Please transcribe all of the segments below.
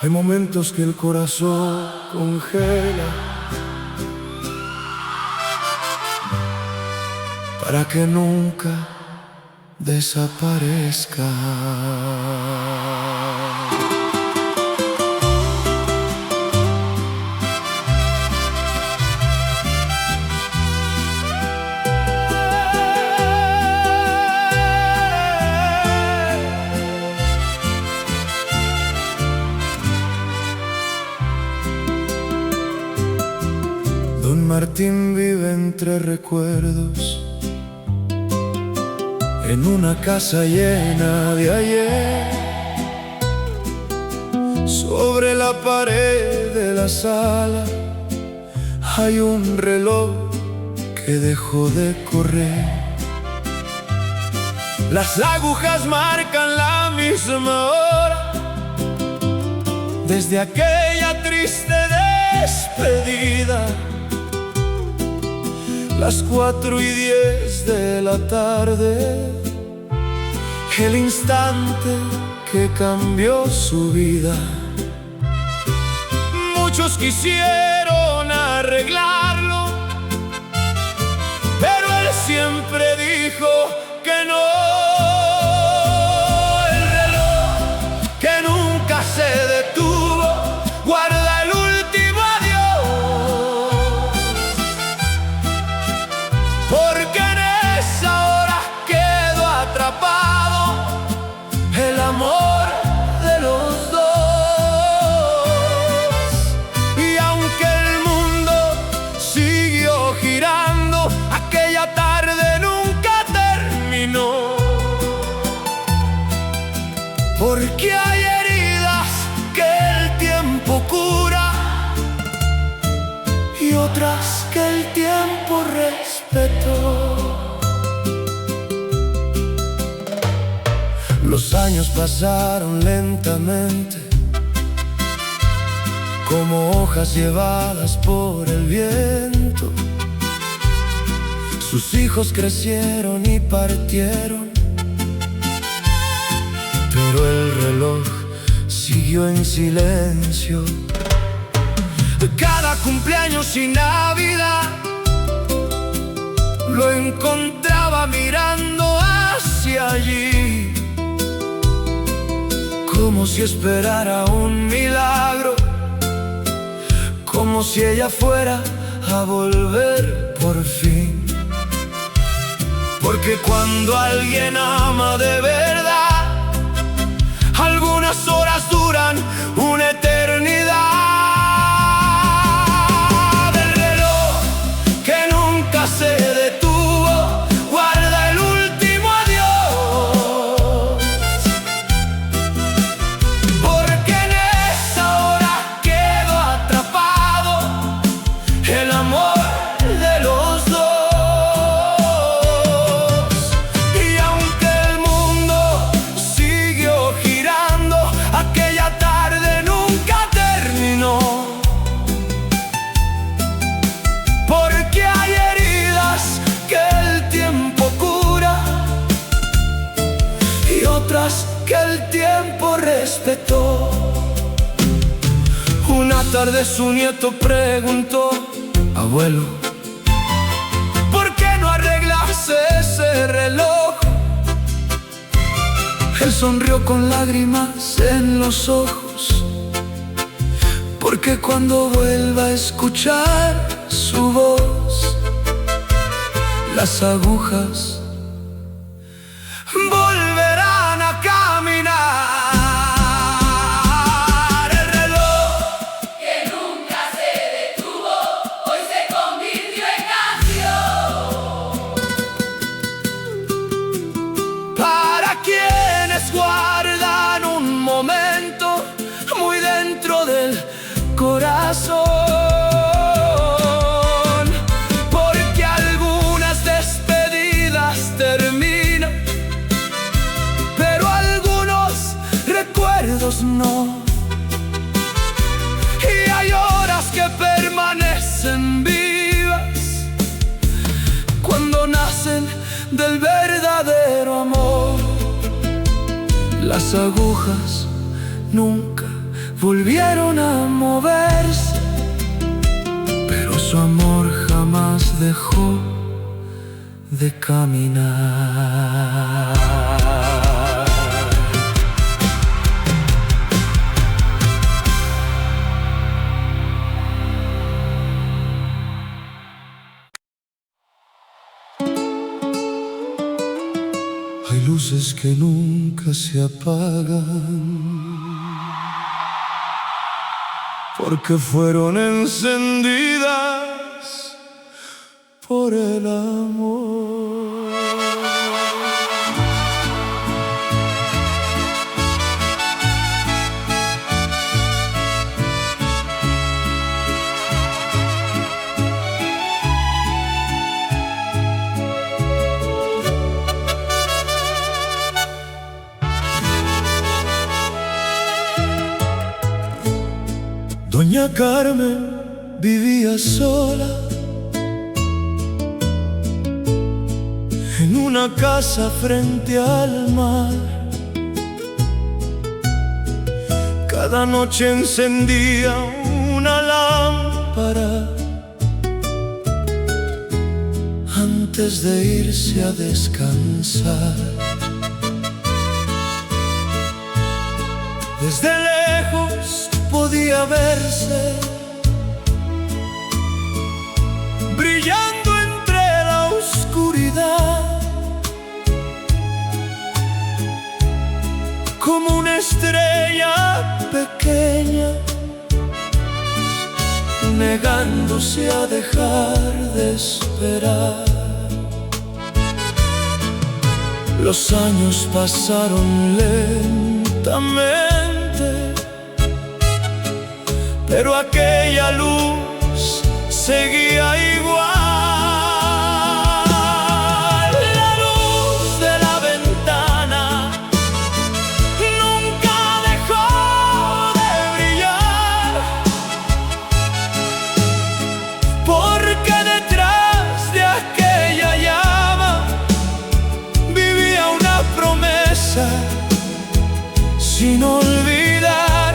Hay momentos que el corazón congela para que nunca desaparezca. Don Martín vive entre recuerdos, en una casa llena de ayer. Sobre la pared de la sala hay un reloj que dejó de correr. Las agujas marcan la misma hora desde aquella triste despedida. Las 4:10 de la tarde, el instante que cambió su vida. Muchos quisieron arreglarlo, pero él siempre dijo que no. El reloj que nunca se detuvo guarda el último adiós, porque en esa hora quedó atrapado el amor de los dos. Y aunque el mundo siguió girando, aquella tarde nunca terminó, porque hay heridas que el tiempo cura y otras que el tiempo respetó. Los años pasaron lentamente, como hojas llevadas por el viento. Sus hijos crecieron y partieron, pero el reloj siguió en silencio. Cada cumpleaños y Navidad lo encontraba mirando hacia allí, como si esperara un milagro, como si ella fuera a volver por fin. Porque cuando alguien ama de verdad, algunas horas duran una eternidad. El reloj que nunca se detuvo guarda el último adiós, porque en esa hora quedó atrapado el amor de los dos. Y aunque el mundo siguió girando, aquella tarde nunca terminó, porque hay heridas que el tiempo cura y otras que el tiempo respetó. Una tarde su nieto preguntó: abuelo, ¿por qué no arreglas ese reloj? Él sonrió con lágrimas en los ojos, porque cuando vuelva a escuchar su voz, las agujas volverán a caminar. El reloj que nunca se detuvo, hoy se convirtió en canción. para quienes guardan un momento muy dentro del corazón, porque algunas despedidas terminan, pero algunos recuerdos no. Y hay horas que permanecen vivas cuando nacen del verdadero amor. Las agujas nunca volvieron a moverse, pero su amor jamás dejó de caminar. Hay luces que nunca se apagan, porque fueron encendidas por el amor. Doña Carmen vivía sola en una casa frente al mar. Cada noche encendía una lámpara antes de irse a descansar. Desde lejos podía verse brillando entre la oscuridad como una estrella pequeña, negándose a dejar de esperar. Los años pasaron lentamente, pero aquella luz seguía igual. La luz de la ventana nunca dejó de brillar, porque detrás de aquella llama vivía una promesa sin olvidar.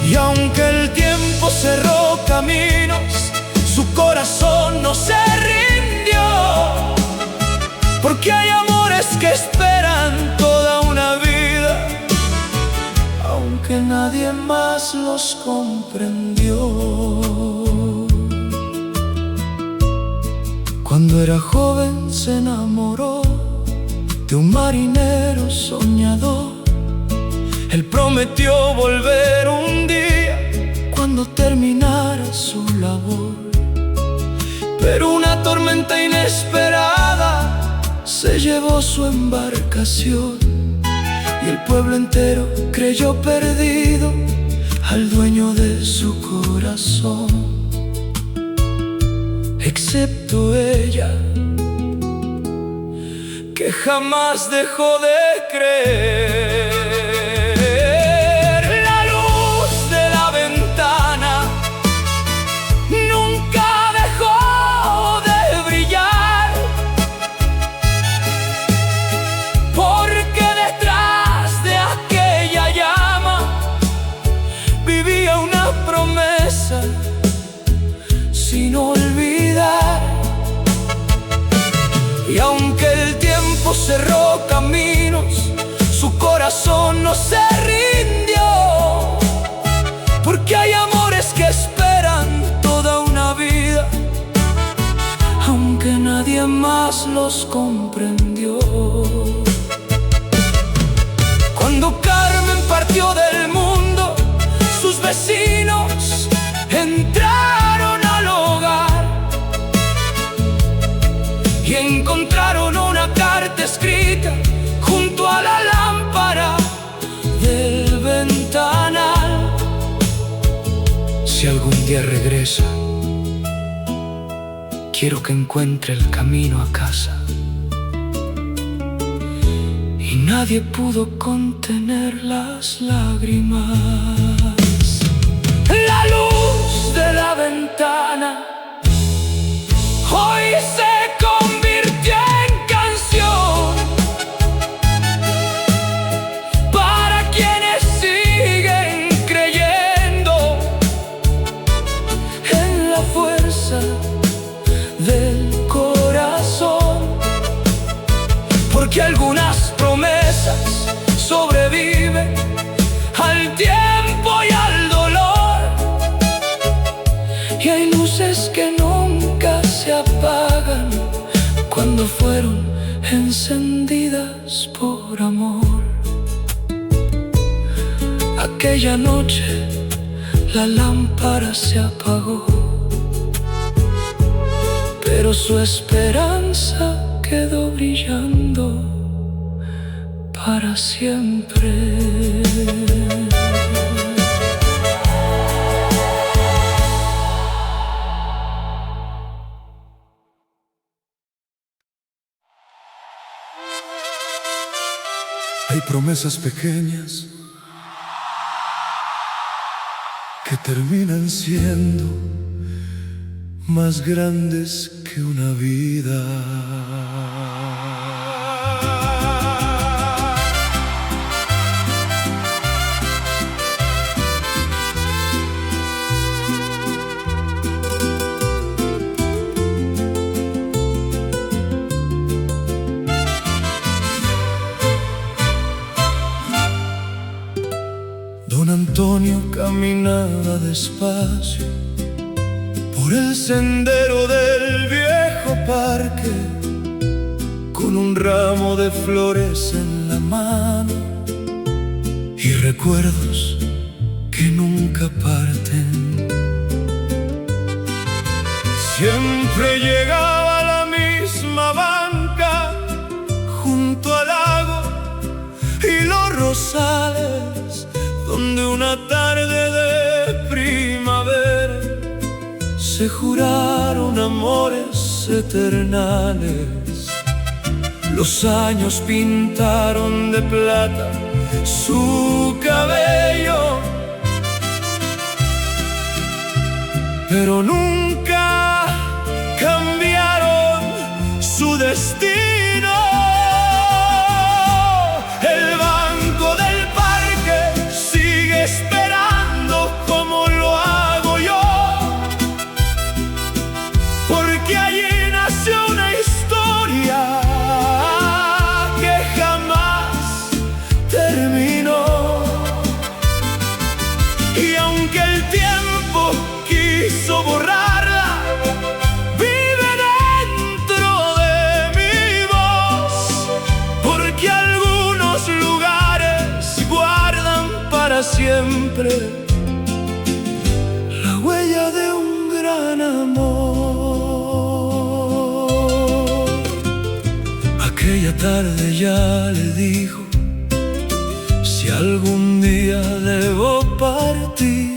Y aunque el tiempo cerró caminos, su corazón no se rindió, porque hay amores que esperan toda una vida, aunque nadie más los comprendió. Cuando era joven se enamoró de un marinero soñador. Él prometió volver un día cuando terminara su labor, pero una tormenta inesperada se llevó su embarcación y el pueblo entero creyó perdido al dueño de su corazón, excepto ella, que jamás dejó de creer. Sin olvidar. Y aunque el tiempo cerró caminos, su corazón no se rindió, porque hay amores que esperan toda una vida, aunque nadie más los comprendió. Cuando Carmen partió del mundo, sus vecinos entraron al hogar y encontraron una carta escrita junto a la lámpara del ventanal. Si algún día regresa, quiero que encuentre el camino a casa. Y nadie pudo contener las lágrimas. La luz de la ventana hoy se convirtió en canción para quienes siguen encendidas por amor. Aquella noche la lámpara se apagó, pero su esperanza quedó brillando para siempre. Hay promesas pequeñas que terminan siendo más grandes que una vida. Don Antonio caminaba despacio por el sendero del viejo parque, con un ramo de flores en la mano y recuerdos que nunca parten. Siempre llegaba a la misma banca junto al lago y los rosales, donde una tarde de primavera se juraron amores eternales. Los años pintaron de plata su cabello, pero nunca cambiaron su destino. El banco del parque sigue esperando como lo hago yo, porque allí nació una historia que jamás terminó. Y aunque el tiempo quiso borrarla, vive dentro de mi voz, porque algunos lugares guardan para siempre la huella de un gran amor. Aquella tarde ya le dijo: si algún día debo partir,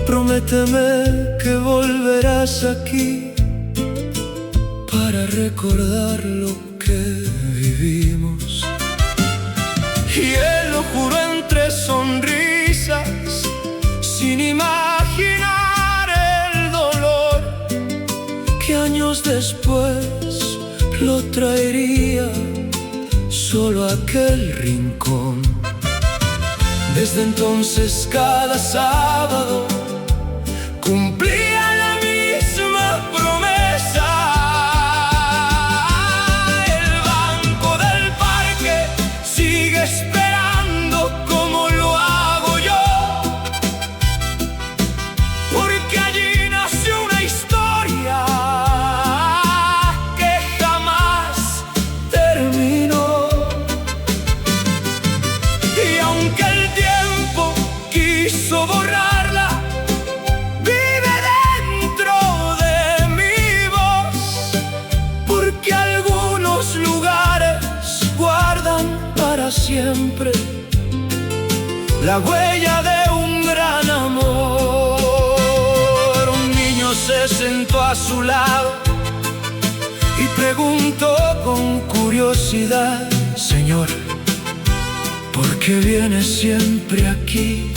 prométeme que volverás aquí para recordar lo que vivimos. Y él lo juró entre sonrisas, sin imaginar el dolor que años después lo traería solo a aquel rincón. Desde entonces cada sábado cumplía la misma promesa. El banco del parque sigue esperando como lo hago yo, porque allí nació una historia que jamás terminó. Y aunque el tiempo quiso borrarla, vive dentro de mi voz, porque algunos lugares guardan para siempre la huella de un gran amor. Un niño se sentó a su lado y preguntó con curiosidad: Señor, ¿por qué vienes siempre aquí?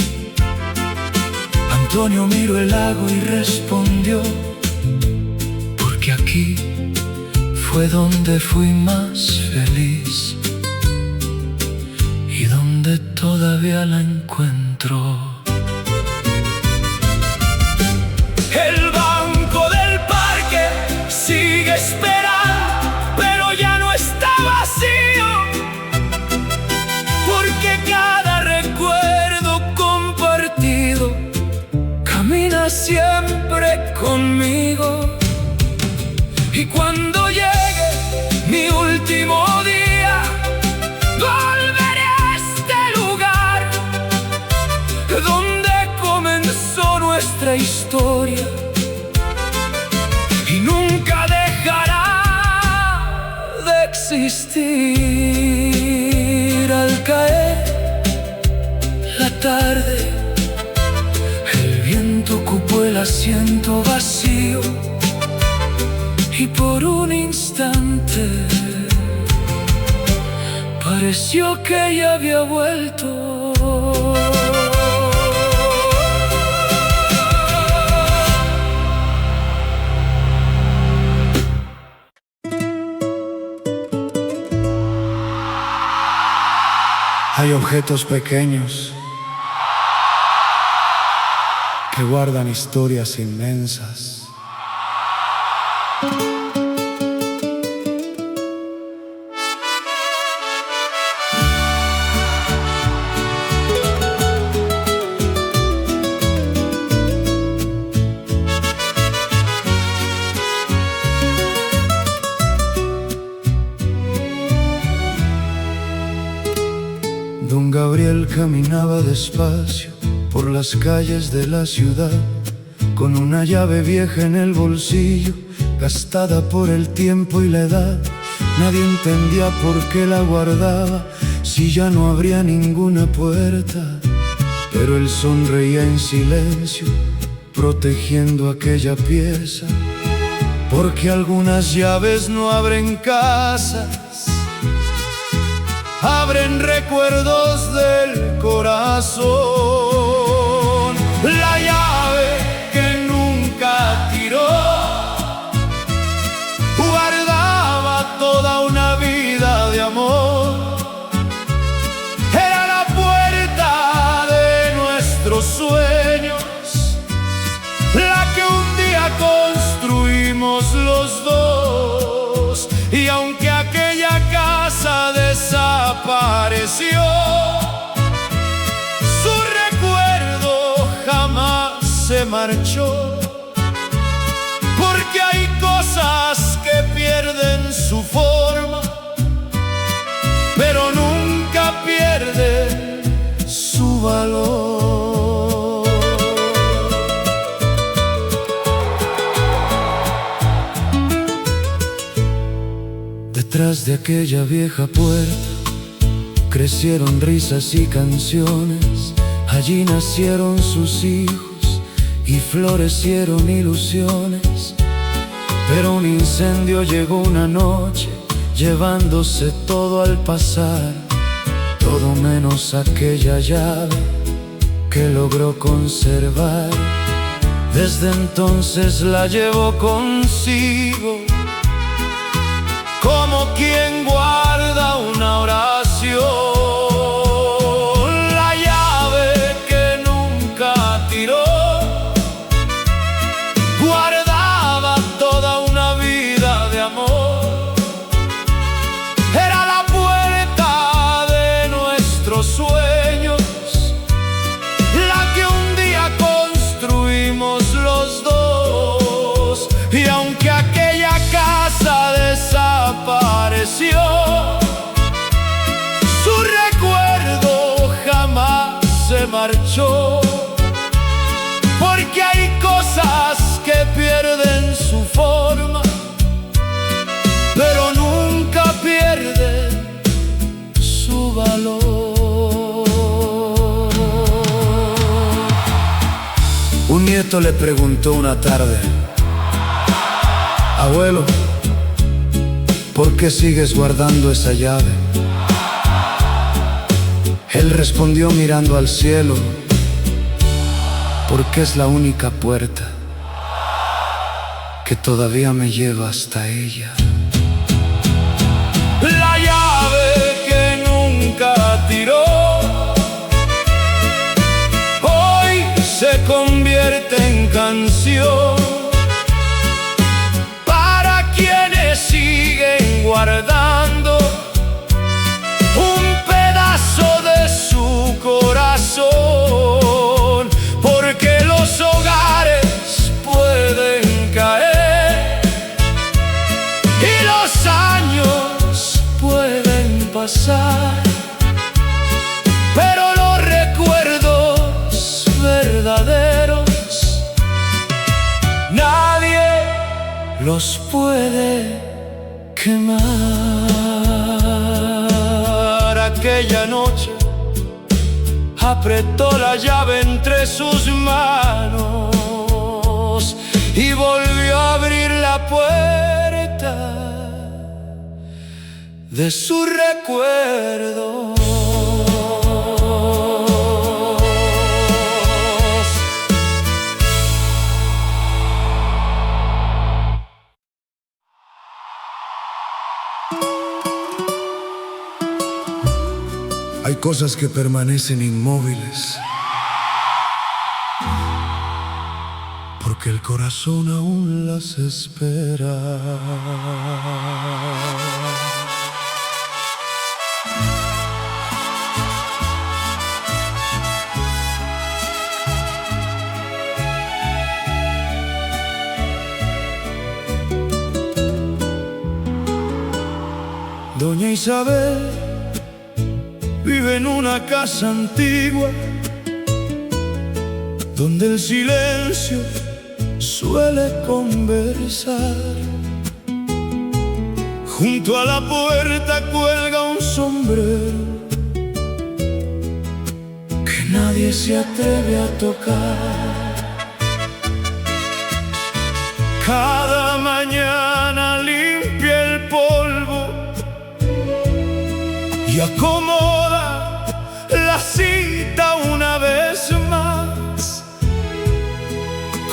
Antonio miró el lago y respondió: porque aquí fue donde fui más feliz y donde todavía la encuentro. El banco del parque sigue esperando, pero ya no está vacío, porque cada recuerdo compartido camina siempre conmigo. Y cuando llegue mi último la historia y nunca dejará de existir. Al caer la tarde, el viento ocupó el asiento vacío y por un instante pareció que ella había vuelto. Hay objetos pequeños que guardan historias inmensas. Don Gabriel caminaba despacio por las calles de la ciudad, con una llave vieja en el bolsillo, gastada por el tiempo y la edad. Nadie entendía por qué la guardaba, si ya no habría ninguna puerta. Pero él sonreía en silencio, protegiendo aquella pieza, porque algunas llaves no abren casas, abren recuerdos del corazón. La llave que nunca tiró guardaba toda una vida de amor. Era la puerta de nuestros sueños, la que un día construimos los dos. Y aunque aquella casa desapareció, su recuerdo jamás se marchó, porque hay cosas que pierden su forma, pero nunca pierden su valor. Detrás de aquella vieja puerta crecieron risas y canciones. Allí nacieron sus hijos y florecieron ilusiones. Pero un incendio llegó una noche, llevándose todo al pasar, todo menos aquella llave que logró conservar. Desde entonces la llevó consigo, como quien guarda una oración. La llave que nunca tiró guardaba toda una vida de amor. Era la puerta de nuestros sueños, la que un día construimos los dos. Y aunque aquella casa desapareció, su recuerdo jamás se marchó, porque hay cosas que pierden su forma, pero nunca pierden su valor. Un nieto le preguntó una tarde: abuelo, ¿por qué sigues guardando esa llave? Él respondió mirando al cielo: porque es la única puerta que todavía me lleva hasta ella. La llave que nunca tiró hoy se convierte en canción para quienes siguen guardando un pedazo de su corazón, porque los hogares pueden caer y los años pueden pasar, pero los recuerdos verdaderos los puede quemar. Aquella noche apretó la llave entre sus manos y volvió a abrir la puerta de su recuerdo. Hay cosas que permanecen inmóviles porque el corazón aún las espera. Doña Isabel vive en una casa antigua donde el silencio suele conversar. Junto a la puerta cuelga un sombrero que nadie se atreve a tocar. Cada mañana limpia el polvo y acomoda la cita una vez más,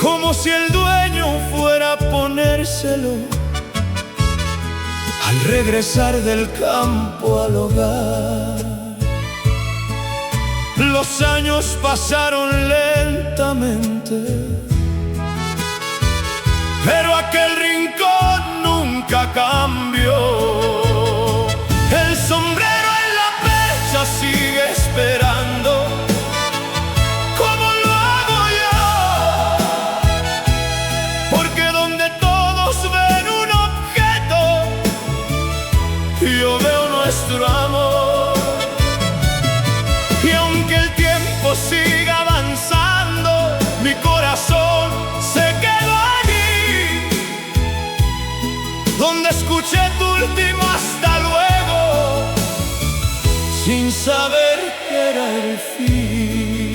como si el dueño fuera a ponérselo al regresar del campo al hogar. Los años pasaron lentamente, pero aquel rincón nunca cambió. El sombrero en la percha sigue esperando, como lo hago yo, porque donde todos ven un objeto, yo veo nuestro amor. Y aunque el tiempo siga avanzando, mi corazón se quedó allí, donde escuché tu último hasta luego, sin saber que era el fin.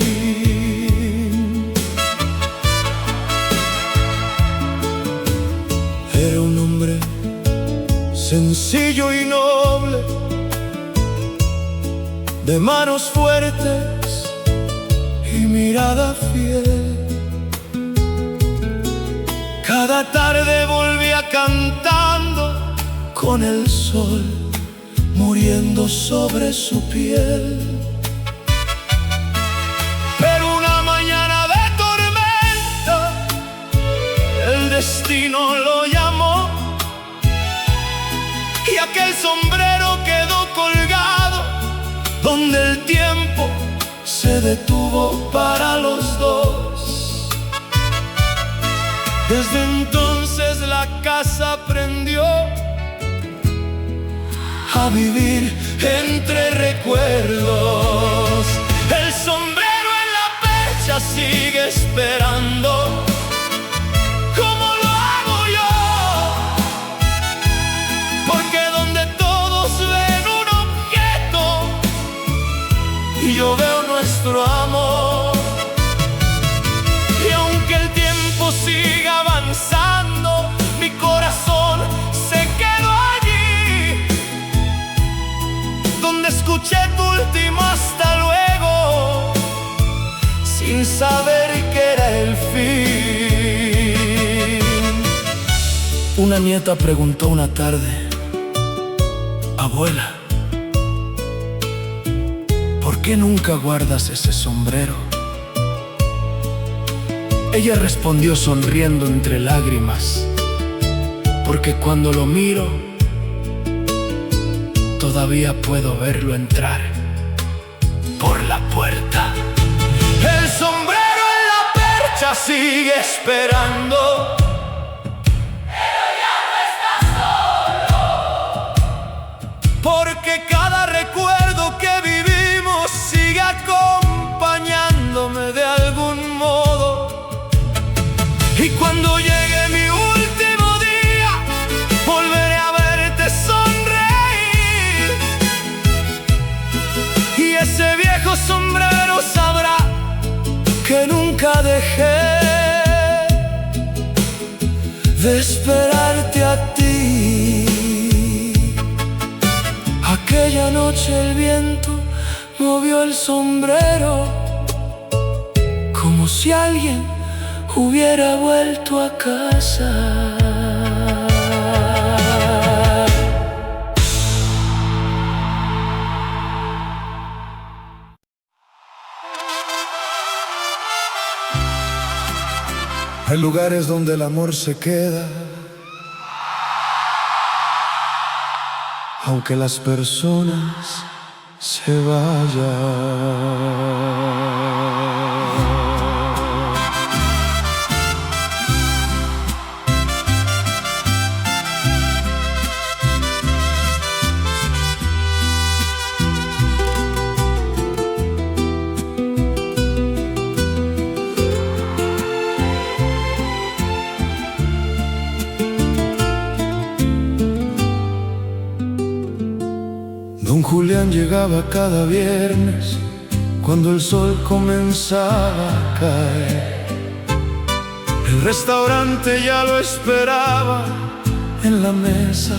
Era un hombre sencillo y noble, de manos fuertes y mirada fiel. Cada tarde volvía cantando con el sol muriendo sobre su piel. Pero una mañana de tormenta el destino lo llamó y aquel sombrero quedó colgado donde el tiempo se detuvo para los dos. Desde entonces la casa aprendió a vivir entre recuerdos. El sombrero en la percha sigue esperando, como lo hago yo, porque donde todos ven un objeto, yo veo nuestro amor. Y aunque el tiempo siga avanzando, mi corazón se quedó allí, donde escuché tu último hasta luego, sin saber que era el fin. Una nieta preguntó una tarde: abuela, ¿por qué nunca guardas ese sombrero? Ella respondió sonriendo entre lágrimas: porque cuando lo miro, todavía puedo verlo entrar por la puerta. El sombrero en la percha sigue esperando, pero ya no estás solo, porque cada recuerdo que vivimos sigue acompañándome de algún modo. Y cuando llegue mi último día, sabrá que nunca dejé de esperarte a ti. Aquella noche el viento movió el sombrero, como si alguien hubiera vuelto a casa. Hay lugares donde el amor se queda, aunque las personas se vayan. Don Julián llegaba cada viernes cuando el sol comenzaba a caer. El restaurante ya lo esperaba en la mesa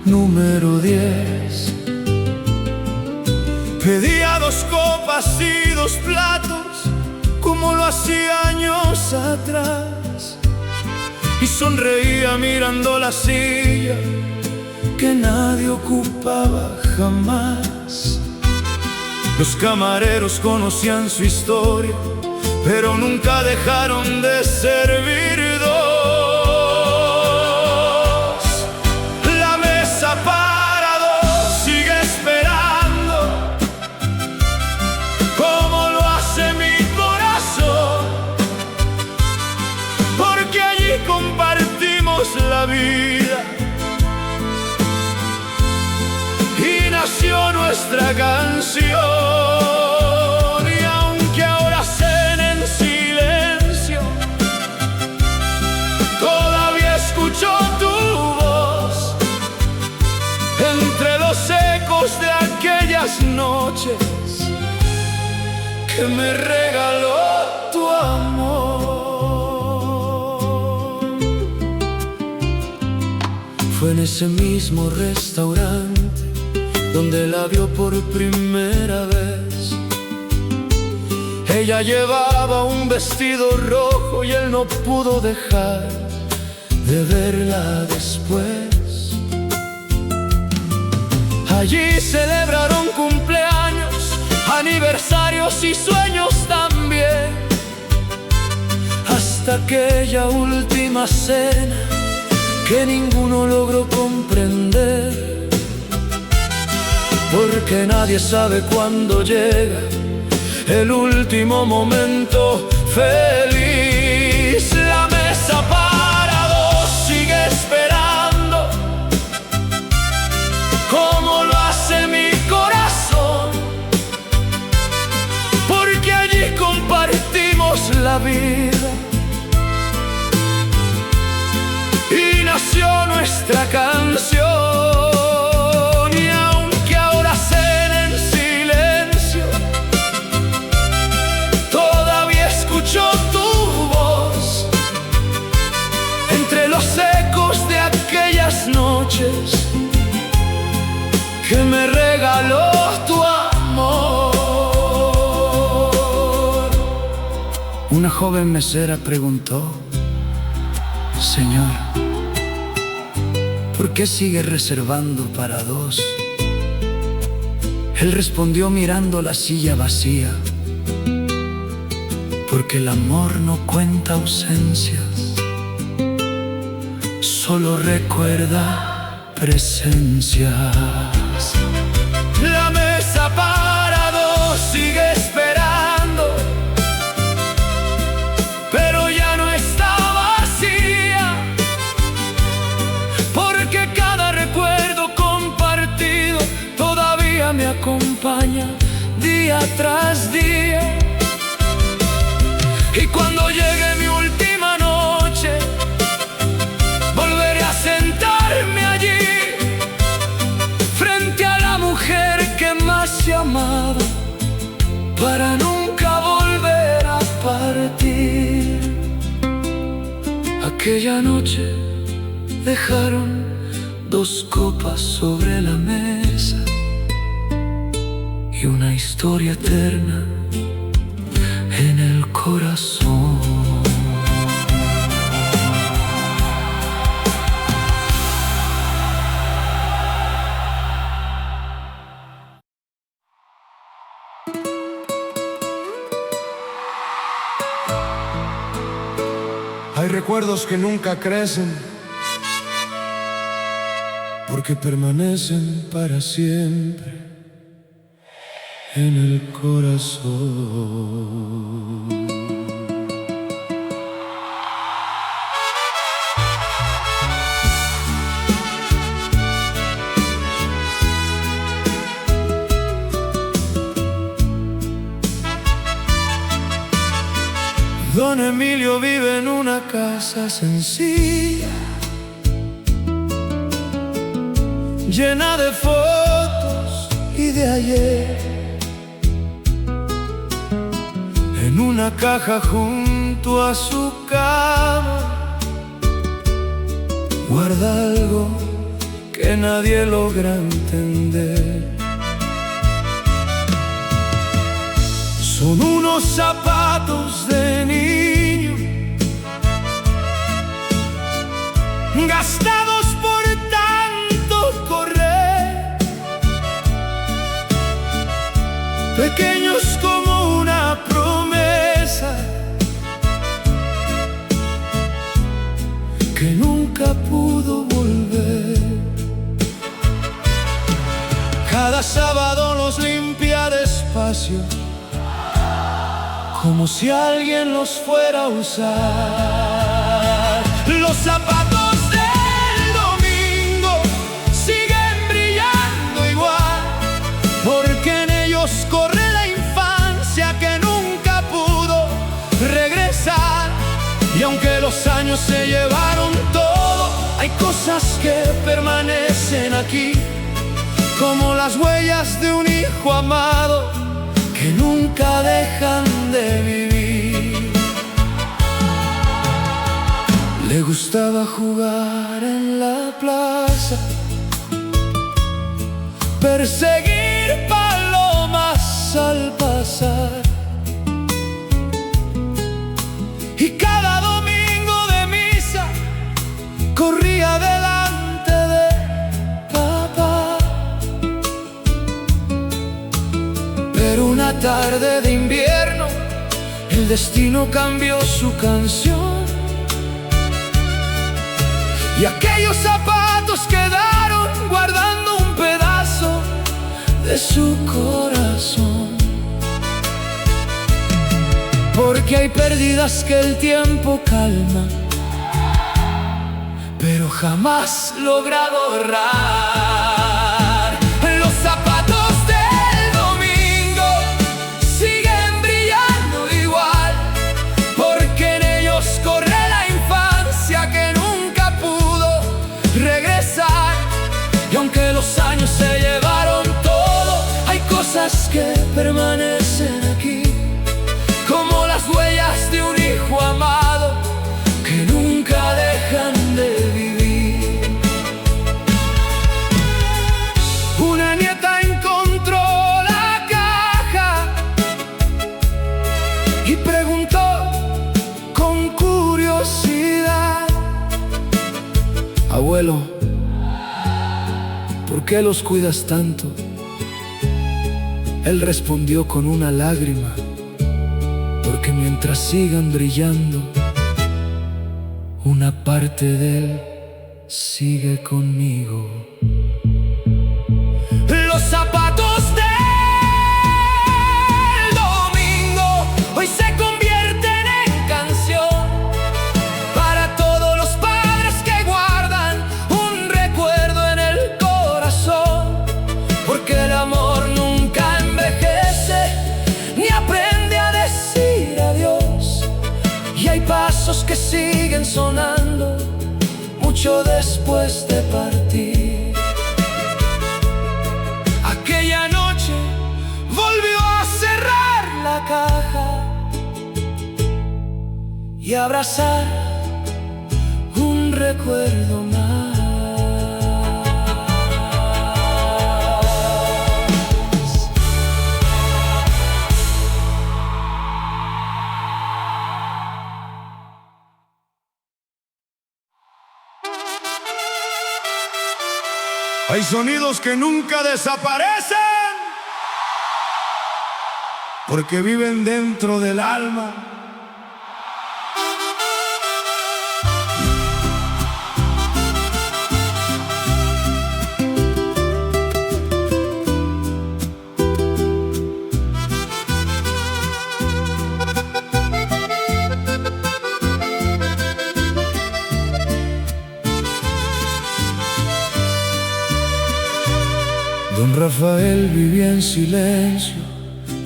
número 10. Pedía 2 copas y 2 platos, como lo hacía años atrás, y sonreía mirando la silla que nadie ocupaba jamás. Los camareros conocían su historia, pero nunca dejaron de servir 2. La mesa para 2 sigue esperando, como lo hace mi corazón, porque allí compartimos la vida y nació nuestra canción. Y aunque ahora cenen en silencio, todavía escucho tu voz entre los ecos de aquellas noches que me regaló tu amor. Fue en ese mismo restaurante donde la vio por primera vez. Ella llevaba un vestido rojo y él no pudo dejar de verla después. Allí celebraron cumpleaños, aniversarios y sueños también, hasta aquella última cena que ninguno logró comprender. Porque nadie sabe cuándo llega el último momento feliz. La mesa para 2 sigue esperando, como lo hace mi corazón, porque allí compartimos la vida y nació nuestra canción. Escucho tu voz entre los ecos de aquellas noches que me regaló tu amor. Una joven mesera preguntó: Señor, ¿por qué sigue reservando para 2? Él respondió mirando la silla vacía: porque el amor no cuenta ausencias, solo recuerda presencias. La mesa para 2 sigue esperando, pero ya no está vacía, porque cada recuerdo compartido todavía me acompaña día tras día. Y cuando llegue mi última noche, volveré a sentarme allí, frente a la mujer que más he amado, para no Aquella noche dejaron 2 copas sobre la mesa y una historia eterna en el corazón. Hay recuerdos que nunca crecen, porque permanecen para siempre en el corazón. Don Emilio vive en una casa sencilla, llena de fotos y de ayer. En una caja junto a su cama guarda algo que nadie logra entender. Son unos zapatos de niño, gastados por tanto correr, pequeños como una promesa que nunca pudo volver. Cada sábado los limpia despacio, como si alguien los fuera a usar. Los zapatos del domingo siguen brillando igual, porque en ellos corre la infancia que nunca pudo regresar. Y aunque los años se llevaron todo, hay cosas que permanecen aquí, como las huellas de un hijo amado que nunca dejan de vivir. Le gustaba jugar en la plaza, perseguir palomas al pasar, y cada domingo de misa corría delante de papá. Pero una tarde de invierno el destino cambió su canción, y aquellos zapatos quedaron guardando un pedazo de su corazón. Porque hay pérdidas que el tiempo calma, pero jamás logra borrar. Los zapatos del domingo siguen brillando igual, porque en ellos corre la infancia que nunca pudo regresar. Y aunque los años se llevaron todo, hay cosas que permanecen aquí, como las huellas de un hijo amado que nunca dejan de vivir. Una nieta encontró la caja y preguntó con curiosidad: abuelo, ¿por qué los cuidas tanto? Él respondió con una lágrima: porque mientras sigan brillando, una parte de él sigue conmigo. Los zapatos del domingo hoy se convierten en canción para todos los padres que guardan un recuerdo en el corazón, porque el amor nunca envejece ni aprende a decir adiós, y hay pasos que siguen sonando mucho después de partir. Aquella noche volvió a cerrar la caja y abrazar recuerdo más. Hay sonidos que nunca desaparecen porque viven dentro del alma. Don Rafael vivía en silencio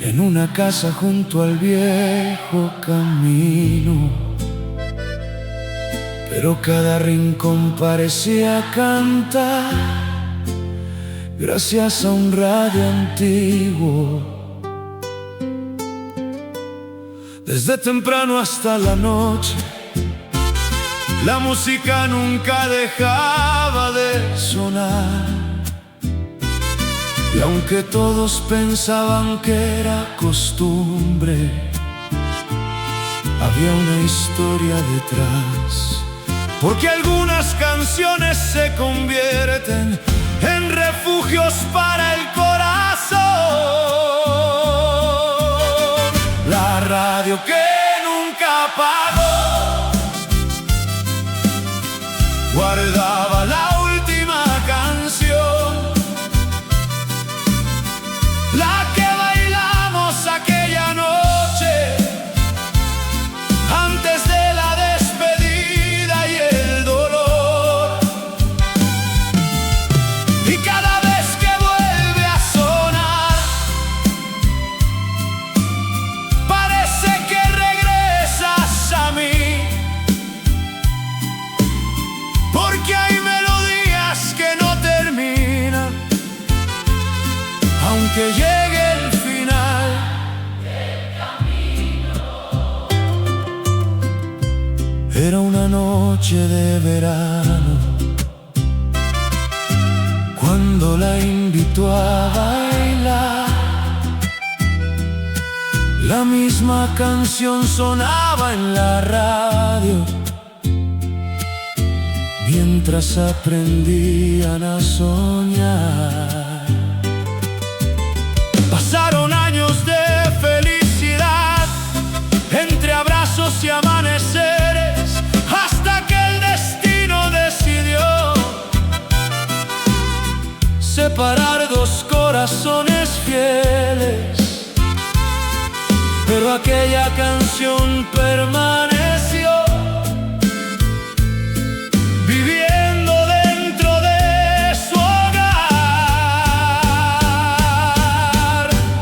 en una casa junto al viejo camino, pero cada rincón parecía cantar gracias a un radio antiguo. Desde temprano hasta la noche, la música nunca dejaba de sonar. Y aunque todos pensaban que era costumbre, había una historia detrás. Porque algunas canciones se convierten en refugios para el corazón. La radio que nunca apagó guardaba la última canción, la que bailamos aquella noche antes de la despedida y el dolor. Y cada vez que vuelve a sonar, parece que regresas a mí, porque hay melodías que no terminan, aunque llegue el final del camino. Era una noche de verano cuando la invitó a bailar. La misma canción sonaba en la radio mientras aprendían a soñar. Pasaron años de felicidad entre abrazos y amaneceres, hasta que el destino decidió separar dos corazones fieles. Pero aquella canción permaneció, viviendo dentro de su hogar.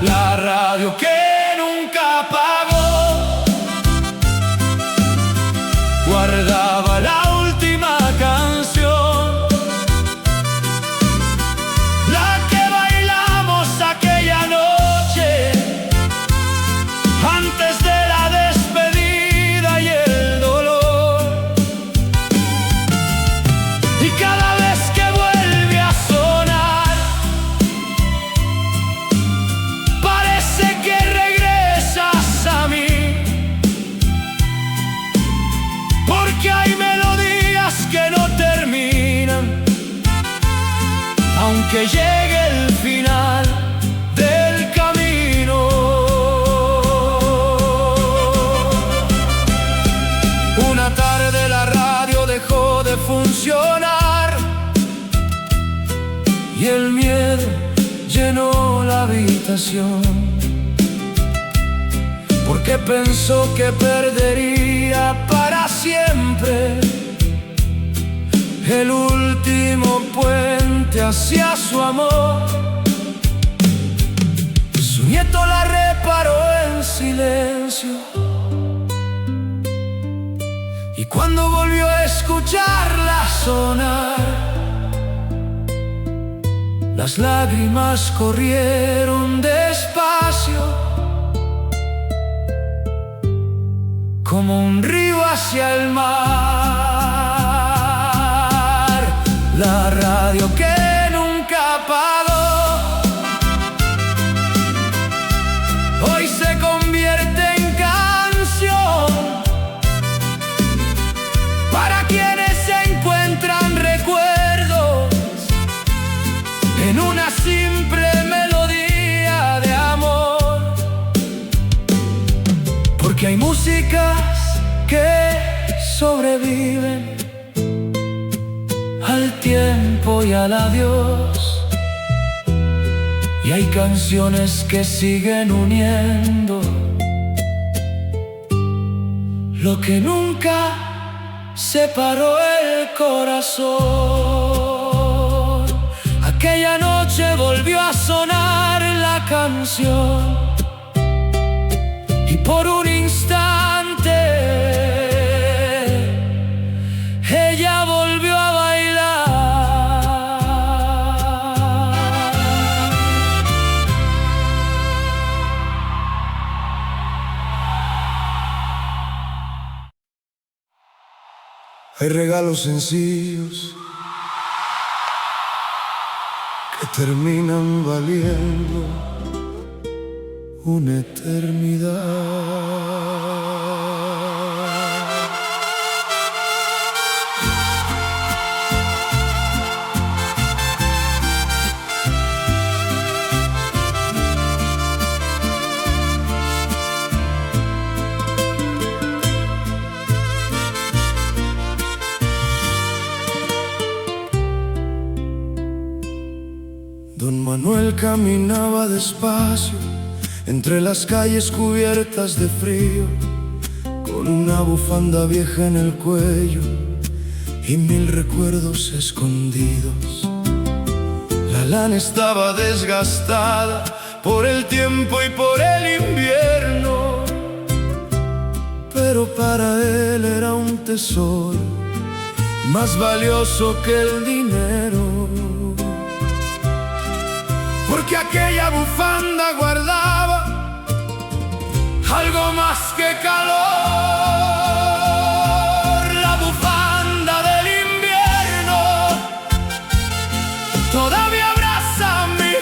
La radio que nunca apagó guardaba la última canción, la que bailamos aquella noche antes de la despedida y el dolor. Y cada vez que vuelve a sonar, parece que regresas a mí, porque hay melodías que no terminan, aunque llegue el final del camino. Una tarde la radio dejó de funcionar y el miedo llenó la habitación, porque pensó que perdería para siempre el último puente hacia su amor. Su nieto la reparó en silencio, y cuando volvió a escucharla sonar, las lágrimas corrieron despacio, como un río hacia el mar. se convierte en canción para quienes encuentran recuerdos en una simple melodía de amor. Porque hay músicas que sobreviven al tiempo y al adiós, y hay canciones que siguen uniendo lo que nunca separó el corazón. Aquella noche volvió a sonar la canción y por un instante ella volvió a bailar. Hay regalos sencillos que terminan valiendo una eternidad. Don Manuel caminaba despacio entre las calles cubiertas de frío, con una bufanda vieja en el cuello y 1000 recuerdos escondidos. La lana estaba desgastada por el tiempo y por el invierno, pero para él era un tesoro más valioso que el dinero. Porque aquella bufanda guardaba algo más que calor. La bufanda del invierno todavía abraza mi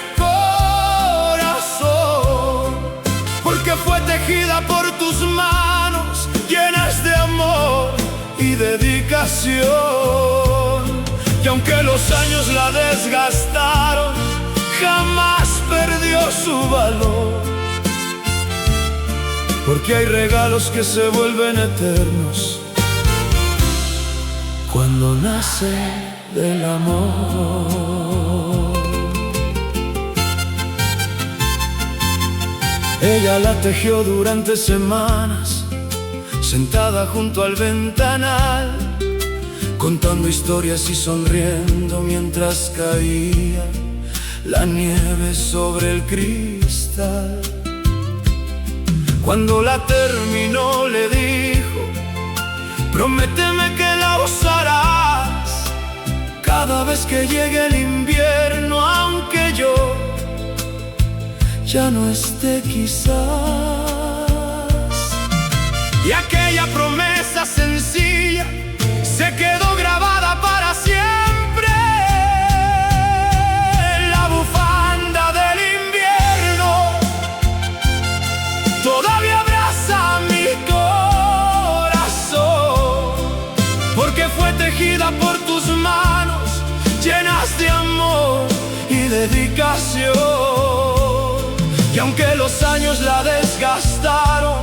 corazón, porque fue tejida por tus manos llenas de amor y dedicación. Y aunque los años la desgastaron, jamás perdió su valor. Porque hay regalos que se vuelven eternos cuando nace del amor. Ella la tejió durante semanas, sentada junto al ventanal, contando historias y sonriendo mientras caía la nieve sobre el cristal. Cuando la terminó le dijo: prométeme que la usarás cada vez que llegue el invierno, aunque yo ya no esté quizás. Y aquella promesa sencilla se quedó grabada para siempre. Todavía abraza mi corazón, porque fue tejida por tus manos llenas de amor y dedicación. Y aunque los años la desgastaron,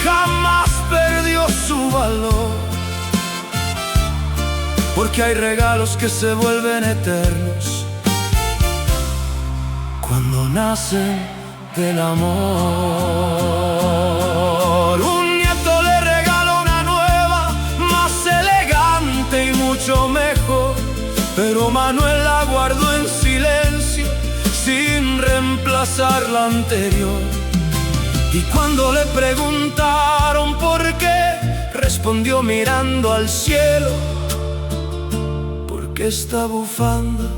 jamás perdió su valor. Porque hay regalos que se vuelven eternos cuando nacen del amor. Un nieto le regaló una nueva, más elegante y mucho mejor, pero Manuel la guardó en silencio, sin reemplazar la anterior. Y cuando le preguntaron por qué, respondió mirando al cielo: porque esta bufanda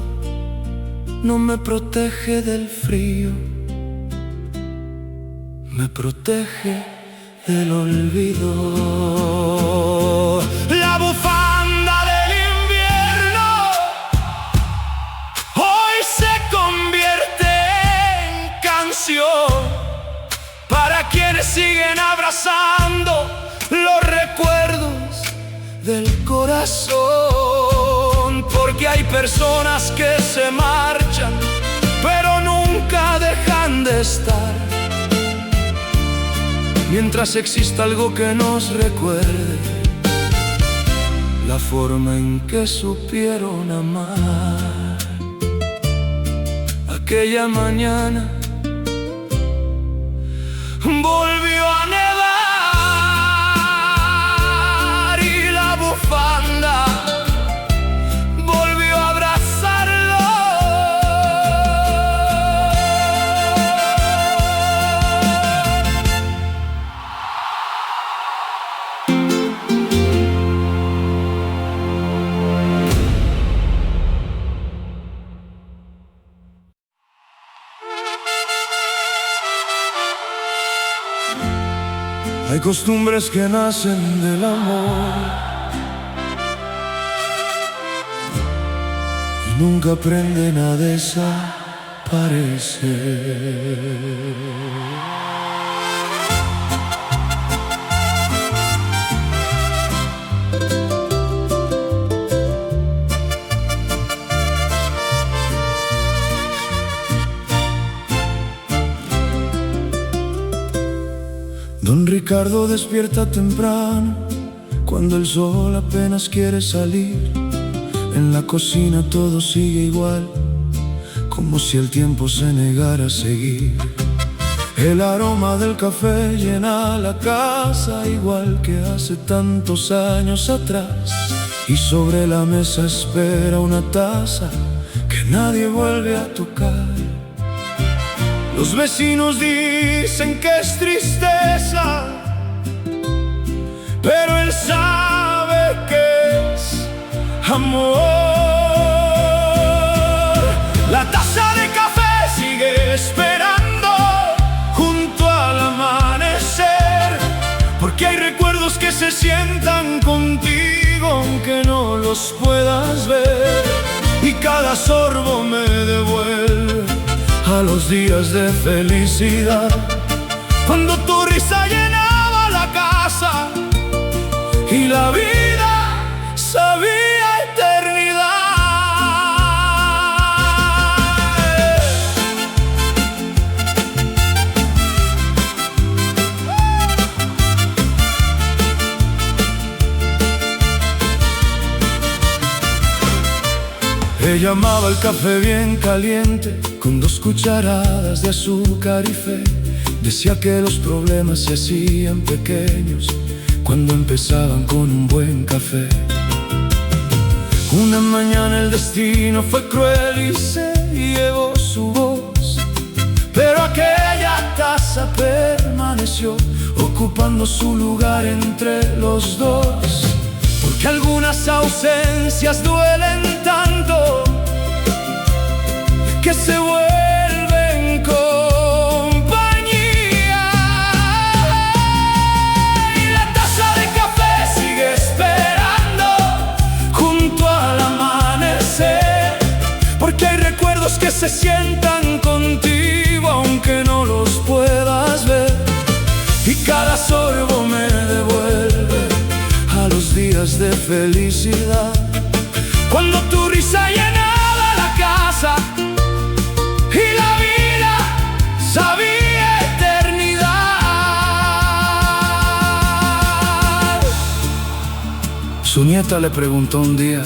no me protege del frío, me protege del olvido. La bufanda del invierno hoy se convierte en canción para quien me siguen abrazando los recuerdos del corazón, porque hay personas que se marchan, pero nunca dejan de estar. Mientras exista algo que nos recuerde la forma en que supieron amar. Aquella mañana volvió a nevar y la bufanda volvió a abrazarlo. Hay costumbres que nacen del amor y nunca aprenden a desaparecer. Don Ricardo despierta temprano, cuando el sol apenas quiere salir. En la cocina todo sigue igual, como si el tiempo se negara a seguir. El aroma del café llena la casa, igual que hace tantos años atrás. Y sobre la mesa espera una taza que nadie vuelve a tocar. Los vecinos dicen que es tristeza, pero él sabe que es amor. La taza de café sigue esperando junto al amanecer, porque hay recuerdos que se sientan contigo aunque no los puedas ver. Y cada sorbo me devuelve a los días de felicidad, cuando tu risa llenaba la casa y la vida sabía eternidad. Ella amaba el café bien caliente, con 2 cucharadas de azúcar y fe. Decía que los problemas se hacían pequeños cuando empezaban con un buen café. Una mañana el destino fue cruel y se llevó su voz, pero aquella taza permaneció ocupando su lugar entre los dos. Porque algunas ausencias duelen tanto que se vuelven compañía. Y la taza de café sigue esperando junto al amanecer, porque hay recuerdos que se sientan contigo aunque no los puedas ver. Y cada sorbo me devuelve a los días de felicidad, cuando tu risa llenaba la casa y la vida sabía eternidad. Su nieta le preguntó un día: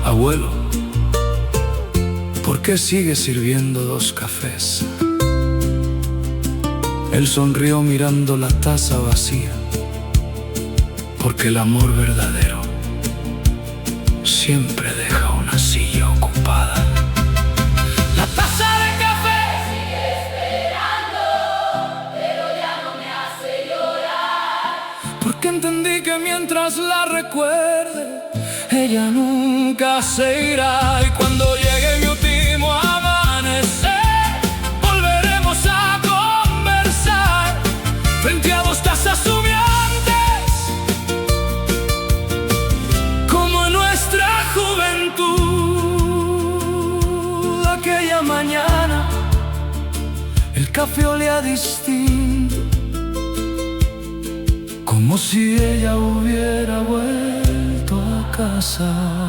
abuelo, ¿por qué sigue sirviendo 2 cafés? Él sonrió mirando la taza vacía, porque el amor verdadero siempre deja una silla ocupada. La taza de café sigue esperando, pero ya no me hace llorar. porque entendí que mientras la recuerde, ella nunca se irá. Y cuando llegue mi último amanecer, volveremos a conversar frente a 2 tazas humeantes, como en nuestra juventud. Aquella mañana el café olía distinto, como si ella hubiera vuelto a casa.